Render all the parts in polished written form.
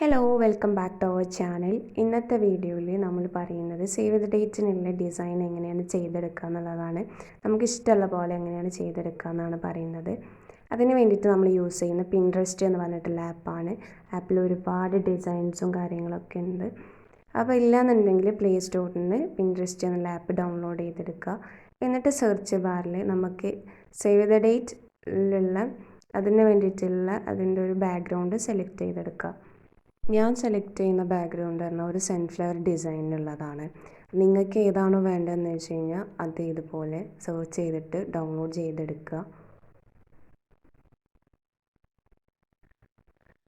Hello welcome back to our channel. ഇന്നത്തെ വീഡിയോയിൽ നമ്മൾ പറയുന്നത് സേവ് ദ ഡേറ്റിനുള്ള ഡിസൈൻ എങ്ങനെയാണ് ചെയ്തെടുക്കുക എന്നുള്ളതാണ്. നമുക്കിഷ്ടമുള്ള പോലെ എങ്ങനെയാണ് ചെയ്തെടുക്കുക എന്നാണ് പറയുന്നത്. അതിന് വേണ്ടിയിട്ട് നമ്മൾ യൂസ് ചെയ്യുന്ന പിൻട്രസ്റ്റ് എന്ന് പറഞ്ഞിട്ടുള്ള ആപ്പാണ്. ആപ്പിൽ ഒരുപാട് ഡിസൈൻസും കാര്യങ്ങളൊക്കെ ഉണ്ട്. അപ്പോൾ ഇല്ലയെന്നുണ്ടെങ്കിൽ പ്ലേ സ്റ്റോറിൽ നിന്ന് പിൻട്രസ്റ്റ് എന്നുള്ള ആപ്പ് ഡൗൺലോഡ് ചെയ്തെടുക്കുക. എന്നിട്ട് സെർച്ച് ബാറിൽ നമുക്ക് സേവ് ദ ഡേറ്റിലുള്ള അതിന് വേണ്ടിയിട്ടുള്ള അതിൻ്റെ ഒരു ബാക്ക്ഗ്രൗണ്ട് സെലക്ട് ചെയ്തെടുക്കുക. ഞാൻ സെലക്ട് ചെയ്യുന്ന ബാക്ക്ഗ്രൗണ്ട് പറഞ്ഞാൽ ഒരു സൺഫ്ലവർ ഡിസൈനിലുള്ളതാണ്. നിങ്ങൾക്ക് ഏതാണോ വേണ്ടതെന്ന് വെച്ച് കഴിഞ്ഞാൽ അത് ഇതുപോലെ സെർച്ച് ചെയ്തിട്ട് ഡൗൺലോഡ് ചെയ്തെടുക്കുക.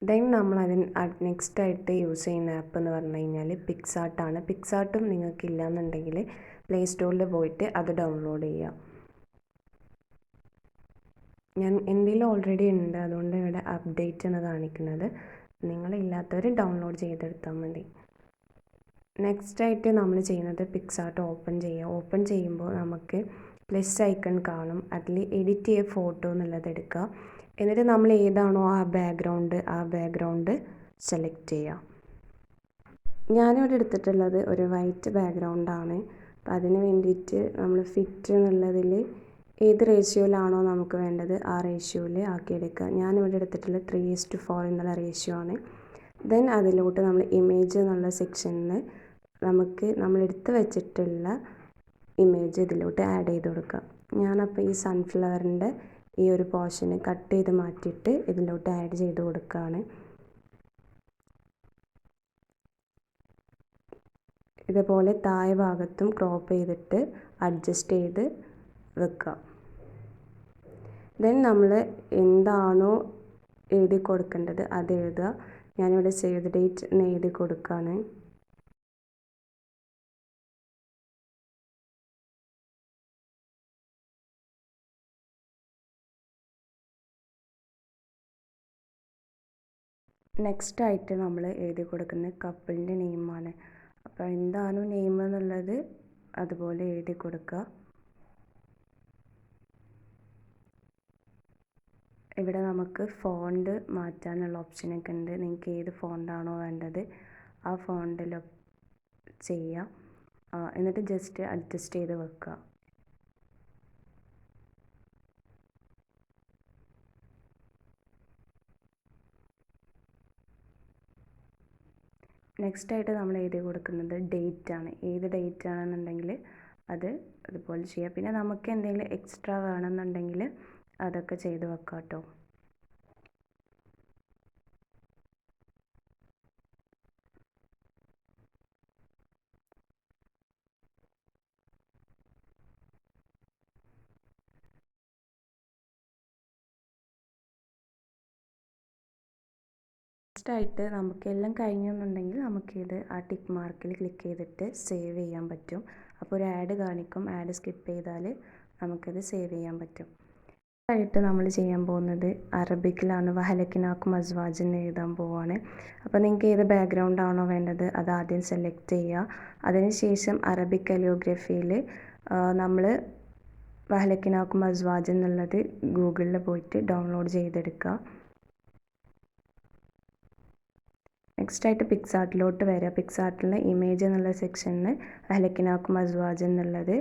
ദെൻ നമ്മൾ നെക്സ്റ്റ് ആയിട്ട് യൂസ് ചെയ്യുന്ന ആപ്പ് എന്ന് പറഞ്ഞു കഴിഞ്ഞാൽ പിക്സാർട്ടാണ്. പിക്സാർട്ടും നിങ്ങൾക്ക് ഇല്ലയെന്നുണ്ടെങ്കിൽ പ്ലേ സ്റ്റോറിൽ പോയിട്ട് അത് ഡൗൺലോഡ് ചെയ്യുക. എൻ്റെ ഓൾറെഡി ഉണ്ട്, അതുകൊണ്ട് ഇവിടെ അപ്ഡേറ്റ് എന്ന് കാണിക്കുന്നത്. നിങ്ങളില്ലാത്തവർ ഡൗൺലോഡ് ചെയ്തെടുത്താൽ മതി. നെക്സ്റ്റ് ആയിട്ട് നമ്മൾ ചെയ്യുന്നത് പിക്സാർട്ട് ഓപ്പൺ ചെയ്യുക. ഓപ്പൺ ചെയ്യുമ്പോൾ നമുക്ക് പ്ലസ് ഐക്കൺ കാണും. അതിൽ എഡിറ്റ് ചെയ്യ ഫോട്ടോ എന്നുള്ളത് എടുക്കുക. എന്നിട്ട് നമ്മൾ ഏതാണോ ആ ബാക്ക്ഗ്രൗണ്ട് സെലക്ട് ചെയ്യുക. ഞാനിവിടെ എടുത്തിട്ടുള്ളത് ഒരു വൈറ്റ് ബാക്ക്ഗ്രൗണ്ടാണ്. അപ്പം അതിന് വേണ്ടിയിട്ട് നമ്മൾ ഫിറ്റ് എന്നുള്ളതിൽ ഏത് റേഷ്യോയിലാണോ നമുക്ക് വേണ്ടത് ആ റേഷ്യോയിൽ ആക്കിയെടുക്കുക. ഞാനിവിടെ എടുത്തിട്ടുള്ള 3:4 എന്നുള്ള റേഷ്യോ ആണ്. ദെൻ അതിലോട്ട് നമ്മൾ ഇമേജ് എന്നുള്ള സെക്ഷനിൽ നമുക്ക് നമ്മൾ എടുത്ത് വെച്ചിട്ടുള്ള ഇമേജ് ഇതിലോട്ട് ആഡ് ചെയ്ത് കൊടുക്കുക. ഞാനപ്പോൾ ഈ സൺഫ്ലവറിൻ്റെ ഈ ഒരു പോർഷന് കട്ട് ചെയ്ത് മാറ്റിയിട്ട് ഇതിലോട്ട് ആഡ് ചെയ്ത് കൊടുക്കുകയാണ്. ഇതുപോലെ താഴെ ഭാഗത്തും ക്രോപ്പ് ചെയ്തിട്ട് അഡ്ജസ്റ്റ് ചെയ്ത് വെക്കുക. ദെൻ നമ്മൾ എന്താണോ എഴുതി കൊടുക്കേണ്ടത് അത് എഴുതുക. ഞാനിവിടെ സേവ് ദ ഡേറ്റ് എന്ന് എഴുതി കൊടുക്കുകയാണ്. നെക്സ്റ്റ് ആയിട്ട് നമ്മൾ എഴുതി കൊടുക്കുന്ന കപ്പിളിൻ്റെ നെയിമാണ്. അപ്പോൾ എന്താണോ നെയിം എന്നുള്ളത് അതുപോലെ എഴുതി കൊടുക്കുക. ഇവിടെ നമുക്ക് ഫോണ്ട് മാറ്റാനുള്ള ഓപ്ഷനൊക്കെ ഉണ്ട്. നിങ്ങൾക്ക് ഏത് ഫോണ്ടാണോ വേണ്ടത് ആ ഫോണ്ടിൽ ചെയ്യുക. എന്നിട്ട് ജസ്റ്റ് അഡ്ജസ്റ്റ് ചെയ്ത് വെക്കുക. നെക്സ്റ്റ് ആയിട്ട് നമ്മൾ എഴുതി കൊടുക്കുന്നത് ഡേറ്റ് ആണ്. ഏത് ഡേറ്റ് ആണെന്നുണ്ടെങ്കിൽ അത് അതുപോലെ ചെയ്യുക. പിന്നെ നമുക്ക് എന്തെങ്കിലും എക്സ്ട്രാ വേണമെന്നുണ്ടെങ്കിൽ അതൊക്കെ ചെയ്ത് വെക്കാം കേട്ടോ. നെക്സ്റ്റ് ആയിട്ട് നമുക്കെല്ലാം കഴിഞ്ഞെന്നുണ്ടെങ്കിൽ നമുക്കിത് ആ ടിക്ക് മാർക്കിൽ ക്ലിക്ക് ചെയ്തിട്ട് സേവ് ചെയ്യാൻ പറ്റും. അപ്പോൾ ഒരു ആഡ് കാണിക്കും. ആഡ് സ്കിപ്പ് ചെയ്താൽ നമുക്കത് സേവ് ചെയ്യാൻ പറ്റും. ആയിട്ട് നമ്മൾ ചെയ്യാൻ പോകുന്നത് അറബിക്കിലാണ്. വഹലക്കിനാക്കും അസ്വാജ് എന്ന് എഴുതാൻ പോവുകയാണ്. അപ്പോൾ നിങ്ങൾക്ക് ഏത് ബാക്ക്ഗ്രൗണ്ട് ആണോ വേണ്ടത് അത് ആദ്യം സെലക്ട് ചെയ്യുക. അതിനുശേഷം അറബിക് കലിയോഗ്രഫിയിൽ നമ്മൾ വഹലക്കിനാക്കും അസ്വാജ് എന്നുള്ളത് ഗൂഗിളിൽ പോയിട്ട് ഡൗൺലോഡ് ചെയ്തെടുക്കുക. നെക്സ്റ്റ് ആയിട്ട് പിക്സാർട്ടിലോട്ട് വരിക. പിക്സാർട്ടിലെ ഇമേജ് എന്നുള്ള സെക്ഷനിൽ വഹലക്കിനാക്കും അസ്വാജ് എന്നുള്ളത്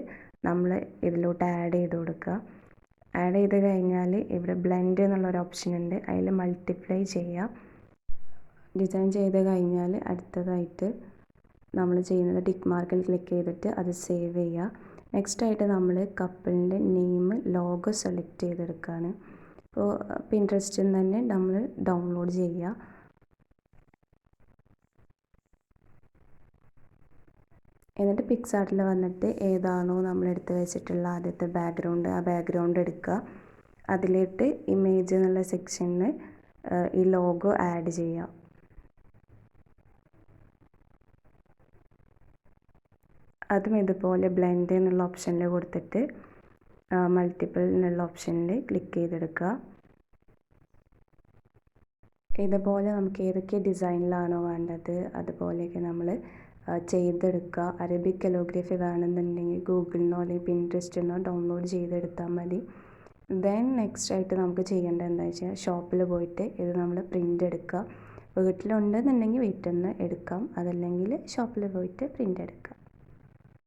നമ്മൾ ഇതിലോട്ട് ആഡ് ചെയ്ത് കൊടുക്കുക. ആഡ് ചെയ്ത് കഴിഞ്ഞാൽ ഇവിടെ ബ്ലെൻഡ് എന്നുള്ളൊരു ഓപ്ഷൻ ഉണ്ട്. അതിൽ മൾട്ടിപ്ലൈ ചെയ്യുക. ഡിസൈൻ ചെയ്ത് കഴിഞ്ഞാൽ അടുത്തതായിട്ട് നമ്മൾ ചെയ്യുന്നത് ടിക്ക് മാർക്കിൽ ക്ലിക്ക് ചെയ്തിട്ട് അത് സേവ് ചെയ്യുക. നെക്സ്റ്റ് ആയിട്ട് നമ്മൾ കപ്പിളിൻ്റെ നെയിം ലോഗോ സെലക്ട് ചെയ്തെടുക്കുകയാണ്. അപ്പോൾ പിൻട്രസ്റ്റിൽ നിന്ന് തന്നെ നമ്മൾ ഡൗൺലോഡ് ചെയ്യുക. എന്നിട്ട് പിക്സാർട്ടിൽ വന്നിട്ട് ഏതാണോ നമ്മൾ എടുത്ത് വെച്ചിട്ടുള്ള ആദ്യത്തെ ബാക്ക്ഗ്രൗണ്ട് ആ ബാക്ക്ഗ്രൗണ്ട് എടുക്കുക. അതിലേക്ക് ഇമേജ് എന്നുള്ള സെക്ഷനിൽ ഈ ലോഗോ ആഡ് ചെയ്യുക. അതും ഇതുപോലെ ബ്ലെൻഡ് എന്നുള്ള ഓപ്ഷനിൽ കൊടുത്തിട്ട് മൾട്ടിപ്പിൾ എന്നുള്ള ഓപ്ഷനിൽ ക്ലിക്ക് ചെയ്തെടുക്കുക. ഇതുപോലെ നമുക്ക് ഏതൊക്കെ ഡിസൈനിലാണോ വേണ്ടത് അതുപോലെയൊക്കെ നമ്മൾ ചെയ്തെടുക്കുക. അറബിക് കലിയോഗ്രഫി വേണമെന്നുണ്ടെങ്കിൽ ഗൂഗിളിൽ നിന്നോ അല്ലെങ്കിൽ പിൻട്രസ്റ്റിൽ നിന്നോ ഡൗൺലോഡ് ചെയ്തെടുത്താൽ മതി. ദെൻ നെക്സ്റ്റ് ആയിട്ട് നമുക്ക് ചെയ്യേണ്ടത് എന്താ വെച്ചാൽ ഷോപ്പിൽ പോയിട്ട് ഇത് നമ്മൾ പ്രിൻ്റ് എടുക്കുക. വീട്ടിലുണ്ടെന്നുണ്ടെങ്കിൽ വീട്ടിൽ നിന്ന് എടുക്കാം, അതല്ലെങ്കിൽ ഷോപ്പിൽ പോയിട്ട് പ്രിൻ്റ് എടുക്കാം.